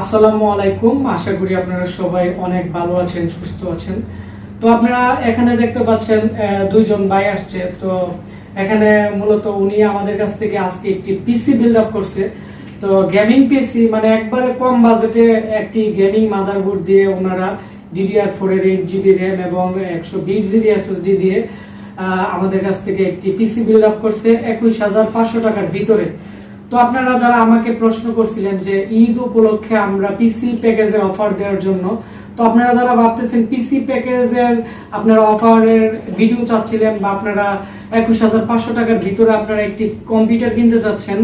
আসসালামু আলাইকুম। আশা করি আপনারা সবাই অনেক ভালো আছেন, সুস্থ আছেন। তো আপনারা এখানে দেখতে পাচ্ছেন দুইজন ভাই আসছে। তো এখানে মূলত উনি আমাদের কাছ থেকে আজকে একটি পিসি বিল্ড আপ করছে। তো গেমিং পিসি মানে একবারে কম বাজেটে একটি গেমিং মাদারবোর্ড দিয়ে ওনারা DDR4 এর 8GB RAM এবং 120GB SSD দিয়ে আমাদের কাছ থেকে একটি পিসি বিল্ড আপ করছে 21,500 টাকার ভিতরে। তো আপনারা যারা আমাকে প্রশ্ন করছিলেন যে ঈদ উপলক্ষে আমরা পিসি প্যাকেজে অফার দেওয়ার জন্য, তো আপনারা যারা ভাবতেছেন পিসি প্যাকেজের আপনারা অফারের ভিডিও চাচ্ছিলেন বা আপনারা 21,500 টাকার ভিতরে আপনারা একটি কম্পিউটার কিনতে চাচ্ছেন,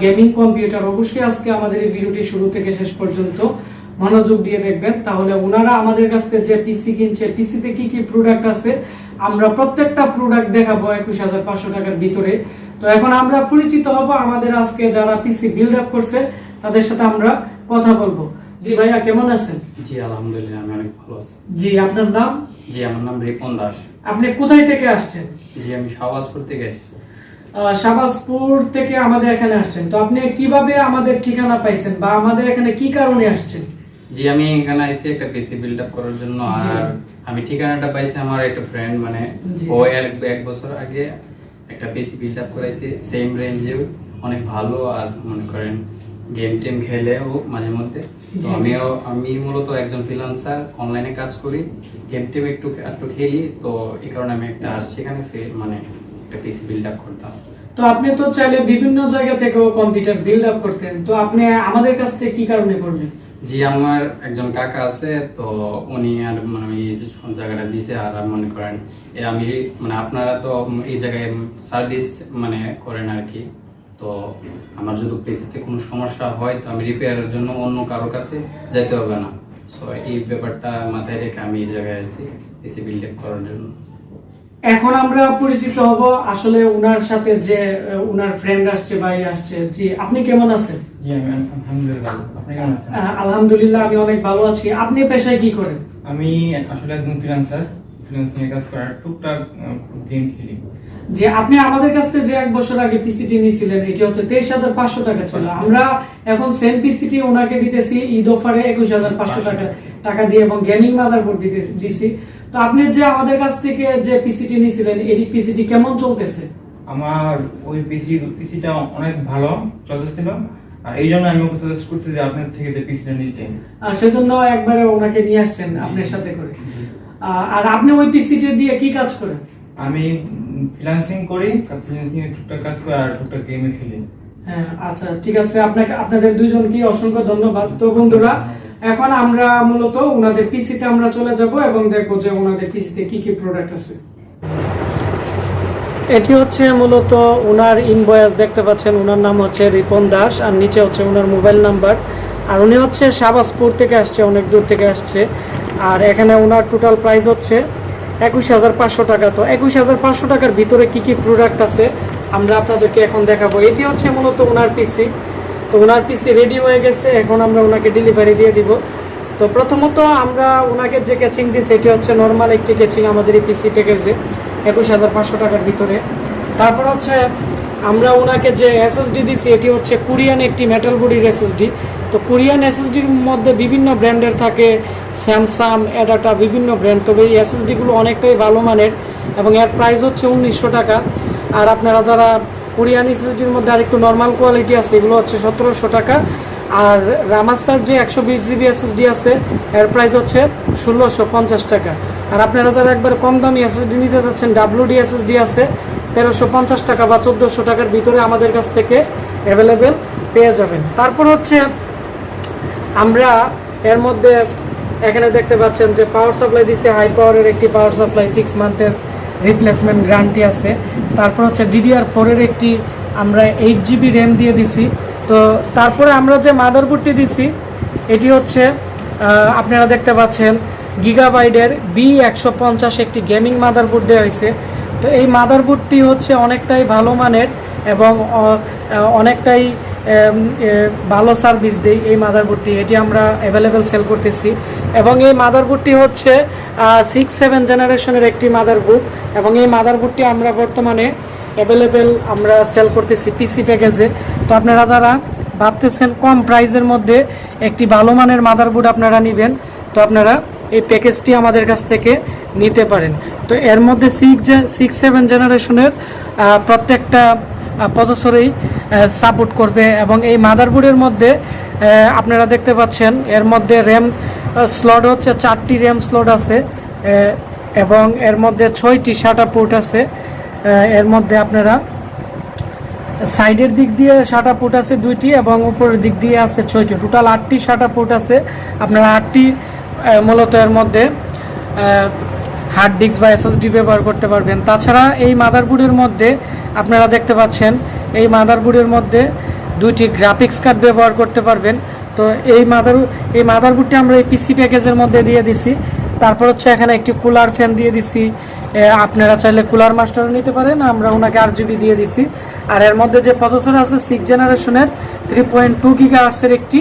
গেমিং কম্পিউটার, অবশ্যই আজকে আমাদের এই ভিডিওটি শুরু থেকে শেষ পর্যন্ত মনোযোগ দিয়ে দেখবেন। তাহলে ওনারা আমাদের কাছ থেকে যে পিসি কিনছে, পিসিতে কি কি প্রোডাক্ট আছে আমরা প্রত্যেকটা প্রোডাক্ট দেখাবো 21,500 টাকার ভিতরে। তো এখন আমরা পরিচিত হব আমাদের আজকে যারা পিসি বিল্ড আপ করছে তাদের সাথে আমরা কথা বলবো। জি ভাইয়া, কেমন আছেন? জি আলহামদুলিল্লাহ, আমি অনেক ভালো আছি। জি, আপনার নাম? জি আমার নাম রিপন দাস। আপনি কোথায় থেকে আসছেন? জি আমি শাহবাজপুর থেকে আসছি। শাহবাজপুর থেকে আমাদের এখানে আসছেন। তো আপনি কিভাবে আমাদের ঠিকানা পাইছেন বা আমাদের এখানে কি কারণে আসছেন? জি আমি এখানে আইছি একটা পিসি বিল্ড আপ করার জন্য। আর আমি ঠিকানাটা পাইছি আমার একটা ফ্রেন্ড, মানে ও এক বছর আগে একটা পিসি বিল্ড আপ করাইছে সেম রেঞ্জে, অনেক ভালো। আর মনে করেন গেম টেম খেলে ও মাঝে মধ্যে। তো আমি মূলত একজন ফ্রিল্যান্সার, অনলাইনে কাজ করি, গেম টেম একটু খেলি। তো এই কারণে আমি একটা আসছি এখানে, মানে একটা পিসি বিল্ড আপ করতাম। তো আপনি তো চাইলে বিভিন্ন জায়গা থেকেও কম্পিউটার বিল্ড আপ করতেন, তো আপনি আমাদের কাছ থেকে কি কারণে করলেন? জি আমার একজন কাকা আছে, তো উনি আর মানে এই জায়গাটা দিছে। আর মনে করেন আমি মানে আপনারা তো এই জায়গায় সার্ভিস মানে করেন আর কি। তো আমার যদি পিসিতে কোনো সমস্যা হয় তো আমি রিপেয়ারের জন্য অন্য কারোর কাছে যেতে হবে না। সো এই ব্যাপারটা মাথায় রেখে আমি এই জায়গায় আছি পিসি বিল্ড আপ করার জন্য। এখন আমরা পরিচিত হব আসলে উনার সাথে, যে উনার ফ্রেন্ড আসছে, ভাই আসছে। জি, আপনি কেমন আছেন? জি আমি আলহামদুলিল্লাহ, আপনি কেমন আছেন? আলহামদুলিল্লাহ, আমি অনেক ভালো আছি। আপনি পেশায় কি করেন? আমি আসলে একজন ফ্রিল্যান্সার, ফ্রিল্যান্সিং এর কাজ করার টুকটাক গেম খেলি। যে আপনি আমাদের কাছ থেকে যে 1 বছর আগে পিসিটি নিয়েছিলেন, এটি হচ্ছে 23,500 টাকা ছিল। আমরা এখন সেম পিসিটি ওনাকে দিতেছি ঈদ অফারে 21,500 টাকা দিয়ে এবং গেমিং মাদারবোর্ড দিছি। তো আপনি যে আমাদের কাছ থেকে যে পিসিটি নিয়েছিলেন, এই পিসিটি কেমন চলতেছে? আমার ওই পিসিটা অনেক ভালো চলতেছিল, আর এই জন্য আমি ওকে সাজেস্ট করতে যে আপনার থেকে যে পিসিটা নিতে। আর সেজন্য একবারে ওনাকে নিয়ে আসছেন আপনার সাথে করে। আর আপনি ওই পিসিটি দিয়ে কি কাজ করেন? আমি ফ্রিল্যান্সিং করি, ফ্রিল্যান্সিং এর টুকটাক কাজ করি আর টুকটাক গেমে খেলি। হ্যাঁ, আচ্ছা ঠিক আছে। আপনাদের দুইজনকে অসংখ্য ধন্যবাদ। তো বন্ধুরা, এখন আমরা মূলত ওনাদের পিসিতে আমরা চলে যাব এবং দেখবো যে ওনাদের পিসিতে কি কি প্রোডাক্ট আছে। এটি হচ্ছে মূলত ওনার ইনভয়েস, দেখতে পাচ্ছেন। ওনার নাম হচ্ছে রিপন দাস আর নিচে হচ্ছে ওনার মোবাইল নাম্বার। আর উনি হচ্ছে শাহবাজপুর থেকে আসছে, অনেক দূর থেকে আসছে। আর এখানে ওনার টোটাল প্রাইস হচ্ছে 21,500 টাকা। তো 21,500 টাকার ভিতরে কি কি প্রোডাক্ট আছে আমরা আপনাদেরকে এখন দেখাবো। এটি হচ্ছে মূলত ওনার পিসি। তো ওনার পিসি রেডি হয়ে গেছে, এখন আমরা ওনাকে ডেলিভারি দিয়ে দিব। তো প্রথমত আমরা ওনাকে যে ক্যাচিং দিই এটি হচ্ছে নর্মাল একটি ক্যাচিং আমাদের এই পিসি প্যাকেজে 21,500 টাকার ভিতরে। তারপর হচ্ছে আমরা ওনাকে যে এসএসডি দিছি এটি হচ্ছে কোরিয়ান একটি মেটাল বডির এসএসডি। তো কোরিয়ান এসএসডির মধ্যে বিভিন্ন ব্র্যান্ডের থাকে, স্যামসাং, অ্যাডাটা, বিভিন্ন ব্র্যান্ড। তবে এই এসএসডিগুলো অনেকটাই ভালো মানের এবং এর প্রাইস হচ্ছে 1,900 টাকা। আর আপনারা যারা কোরিয়ান এসএসডির মধ্যে আর একটু নর্মাল কোয়ালিটি আছে এগুলো হচ্ছে 1,700 টাকা। আর রামাস্টার যে 120GB এসএসডি আছে এর প্রাইস হচ্ছে 1,650 টাকা। আর আপনারা যারা একবার কম দামি এসএসডি নিতে যাচ্ছেন, WD এসএসডি আছে 1,350 টাকা বা 1,400 টাকার ভিতরে আমাদের কাছ থেকে অ্যাভেলেবেল পেয়ে যাবেন। তারপর হচ্ছে আমরা এর মধ্যে এখানে দেখতে পাচ্ছেন যে পাওয়ার সাপ্লাই দিচ্ছে, হাই পাওয়ারের একটি পাওয়ার সাপ্লাই, 6 মান্থের রিপ্লেসমেন্ট গ্যারান্টি আছে। তারপর হচ্ছে DDR4 এর একটি আমরা 8GB RAM দিয়ে দিছি। তো তারপরে আমরা যে মাদারবোর্ডটি দিছি এটি হচ্ছে আপনারা দেখতে পাচ্ছেন গিগাবাইটের B150 একটি গেমিং মাদারবোর্ড দেওয়া হয়েছে। তো এই মাদারবোর্ডটি হচ্ছে অনেকটাই ভালো মানের এবং অনেকটাই ভালো সার্ভিস দেয় এই মাদারবোর্ডটি। এটি আমরা অ্যাভেলেবেল সেল করতেছি এবং এই মাদারবোর্ডটি হচ্ছে 6-7 জেনারেশনের একটি মাদারবোর্ড এবং এই মাদারবোর্ডটি আমরা বর্তমানে অ্যাভেলেবেল আমরা সেল করতেছি পিসি প্যাকেজে। তো আপনারা যারা ভাবতেছেন কম প্রাইসের মধ্যে একটি ভালো মানের মাদারবোর্ড আপনারা নেবেন, তো আপনারা এই প্যাকেজটি আমাদের কাছ থেকে নিতে পারেন। তো এর মধ্যে 6-7 জেনারেশনের প্রত্যেকটা প্রসেসরেই সাপোর্ট করবে, এবং এই মাদারবোর্ডের মধ্যে আপনারা দেখতে পাচ্ছেন এর মধ্যে র্যাম স্লট হচ্ছে 4টি র্যাম স্লট আছে, এবং এর মধ্যে 6টি SATA পোর্ট আছে। এর মধ্যে আপনারা সাইডের দিক দিয়ে SATA পোর্ট আছে 2টি, এবং উপরের দিক দিয়ে আছে 6টি, টোটাল 8টি SATA পোর্ট আছে। আপনারা 8টি মূলত এর মধ্যে হার্ড ডিস্ক বা SSD ব্যবহার করতে পারবেন। তাছাড়া এই মাদারবোর্ডের মধ্যে আপনারা দেখতে পাচ্ছেন এই মাদারবোর্ডের মধ্যে 2টি গ্রাফিক্স কার্ড ব্যবহার করতে পারবেন। তো এই মাদারবোর্ডটি আমরা এই পিসি প্যাকেজের মধ্যে দিয়ে দিছি। তারপর হচ্ছে এখানে একটি কুলার ফ্যান দিয়ে দিছি, আপনারা চাইলে কুলার মাস্টারও নিতে পারেন, আমরা ওনাকে RGB দিয়ে দিছি। আর এর মধ্যে যে প্রসেসর আছে 6 জেনারেশনের 3.2 GHz-এর একটি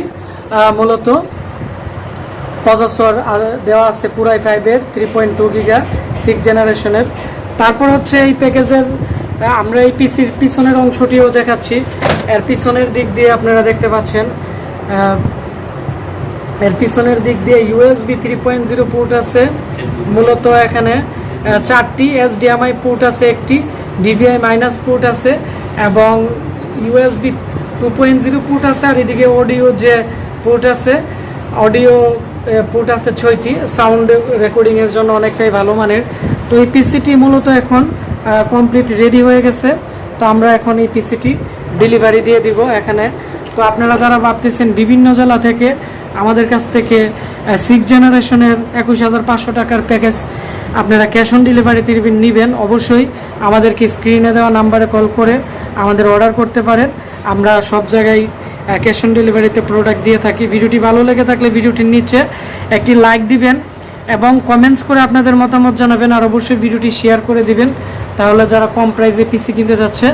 মূলত প্রসেসর দেওয়া আছে পুরাই 5-এর 3.2 GHz 6 জেনারেশনের। তারপর হচ্ছে এই প্যাকেজের আমরা এই পিসির পিছনের অংশটিও দেখাচ্ছি। এর পিছনের দিক দিয়ে আপনারা দেখতে পাচ্ছেন এর পিছনের দিক দিয়ে USB 3.0 পোর্ট আছে, মূলত এখানে 4টি HDMI পোর্ট আছে, একটি DVI- পোর্ট আছে, এবং USB 2.0 পোর্ট আছে। আর এদিকে অডিও যে পোর্ট আছে, অডিও পোর্ট আছে 6টি, সাউন্ড রেকর্ডিংয়ের জন্য অনেকটাই ভালো মানের। তো এই পিসিটি মূলত এখন কমপ্লিট রেডি হয়ে গেছে। তো আমরা এখন এই পিসিটি ডেলিভারি দিয়ে দিব এখানে। তো আপনারা যারা ভাবতেছেন বিভিন্ন জেলা থেকে আমাদের কাছ থেকে 6 জেনারেশনের 21,500 টাকার প্যাকেজ আপনারা ক্যাশ অন ডেলিভারিতে নেবেন, অবশ্যই আমাদেরকে স্ক্রিনে দেওয়া নাম্বারে কল করে আমাদের অর্ডার করতে পারেন। আমরা সব জায়গায় ক্যাশ অন ডেলিভারিতে প্রোডাক্ট দিয়ে থাকি। ভিডিওটি ভালো লেগে থাকলে ভিডিওটির নিচে একটি লাইক দিবেন এবং কমেন্টস করে আপনাদের মতামত জানাবেন, আর অবশ্যই ভিডিওটি শেয়ার করে দিবেন। তাহলে যারা কম প্রাইসে পিসি কিনতে যাচ্ছে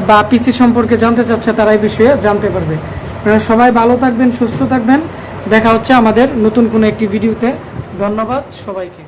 বা পিসি সম্পর্কে জানতে চাচ্ছে তারা এই বিষয়ে জানতে পারবে। আপনারা সবাই ভালো থাকবেন, সুস্থ থাকবেন। দেখা হচ্ছে আমাদের নতুন কোনো একটি ভিডিওতে। ধন্যবাদ সবাইকে।